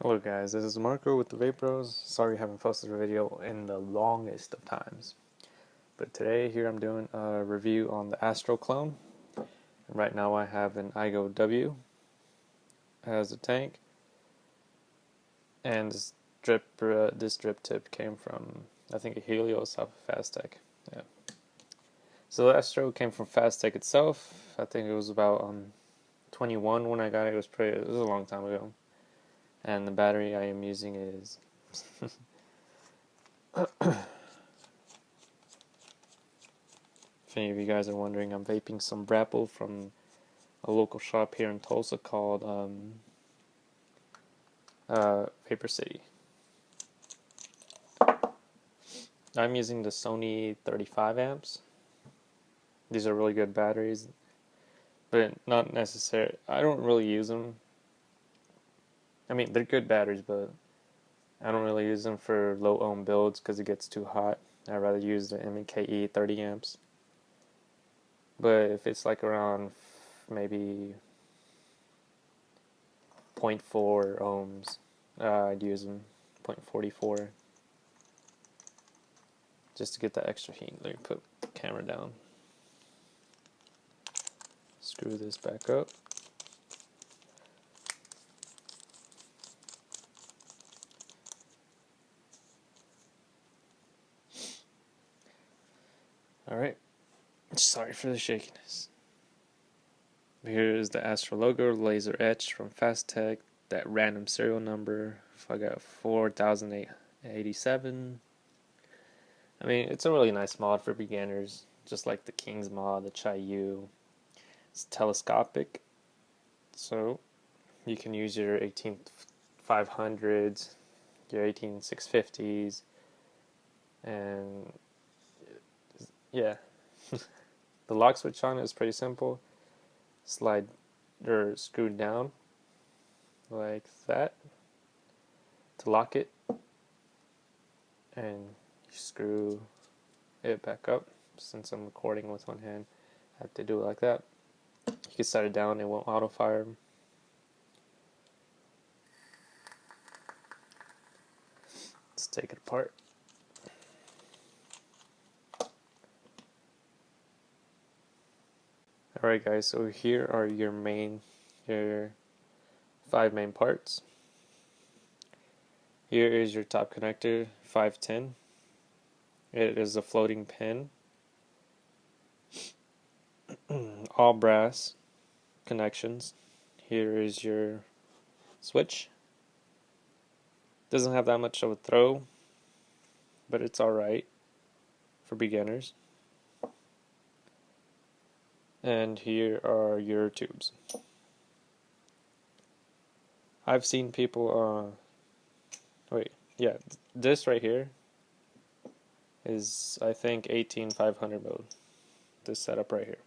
Hello guys, this is Marco with the Thevapebros. Sorry I haven't posted a video in the longest of times. But today here I'm doing a review on the Astro clone. Right now I have an iGo W as a tank. And this drip tip came from, I think, a Helios off of Fasttech. Yeah. So the Astro came from Fasttech itself. I think it was about 21 when I got it. It was a long time ago. And the battery I am using is if any of you guys are wondering, I'm vaping some Brapple from a local shop here in Tulsa called Vapor City. I'm using the Sony 35 amps. These are really good batteries, but not necessary. I don't really use them. I mean, they're good batteries, but I don't really use them for low ohm builds because it gets too hot. I'd rather use the MKE 30 amps. But if it's like around maybe 0.4 ohms, I'd use them 0.44 just to get that extra heat. Let me put the camera down. Screw this back up. Alright, sorry for the shakiness. Here's the Astro logo, laser etched from Fasttech, that random serial number. I got 4087. I mean, it's a really nice mod for beginners, just like the King's mod, the Chayu. It's telescopic, so you can use your 18500s, your 18650s, and yeah. The lock switch on it is pretty simple. Slide or screw down like that to lock it, and you screw it back up. Since I'm recording with one hand, I have to do it like that. You can set it down, it won't auto fire. Let's take it apart. Alright guys, so here are your 5 main parts. Here is your top connector, 510. It is a floating pin. All brass connections. Here is your switch. Doesn't have that much of a throw, but it's alright for beginners. And here are your tubes. I've seen people, this right here is, I think, 18500 mode. This setup right here.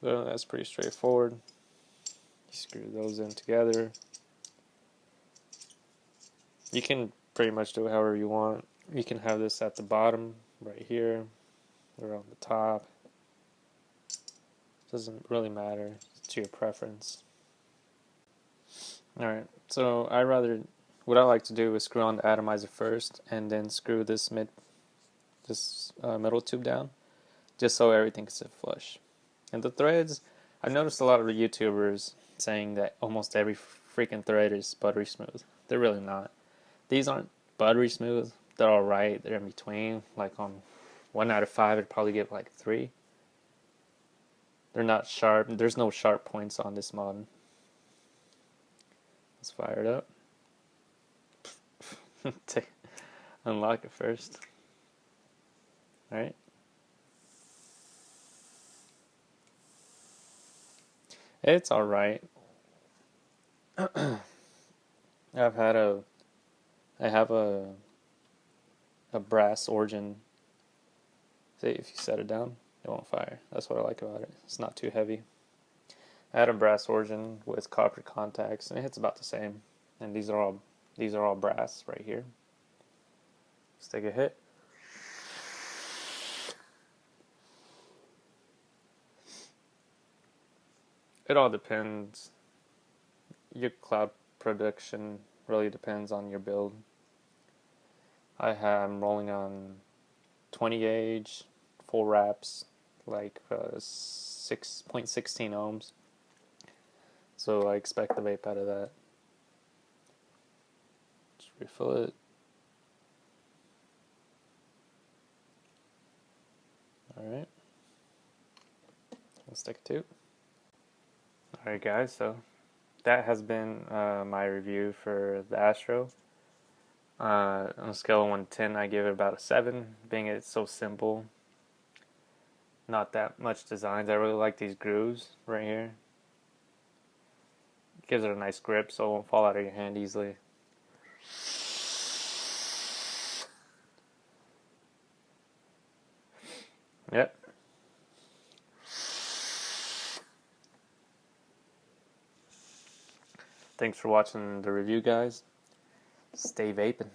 So that's pretty straightforward. You screw those in together. You can pretty much do it however you want. You can have this at the bottom, right here, or on the top. Doesn't really matter. It's to your preference. Alright, so what I like to do is screw on the atomizer first, and then screw this middle tube down, just so everything can sit flush. And the threads, I've noticed a lot of YouTubers saying that almost every freaking thread is buttery smooth. They're really not. These aren't buttery smooth. They're alright. They're in between. Like on 1 out of 5, I'd probably give like 3. They're not sharp. There's no sharp points on this mod. Let's fire it up. Unlock it first. Alright. It's alright. I have a brass origin. See, if you set it down, it won't fire. That's what I like about it. It's not too heavy. I had a brass origin with copper contacts, and it hits about the same. And these are all brass right here. Let's take a hit. It all depends your cloud production really depends on your build. I'm rolling on 20 gauge, full wraps, like 6.16 ohms. So I expect the vape out of that. Just refill it. Alright. Let's stick it to. Alright guys, so that has been my review for the Astro. On a scale of 1 to 10, I give it about a 7, being it's so simple. Not that much designs. I really like these grooves right here. It gives it a nice grip so it won't fall out of your hand easily. Yep. Thanks for watching the review, guys. Stay vaping.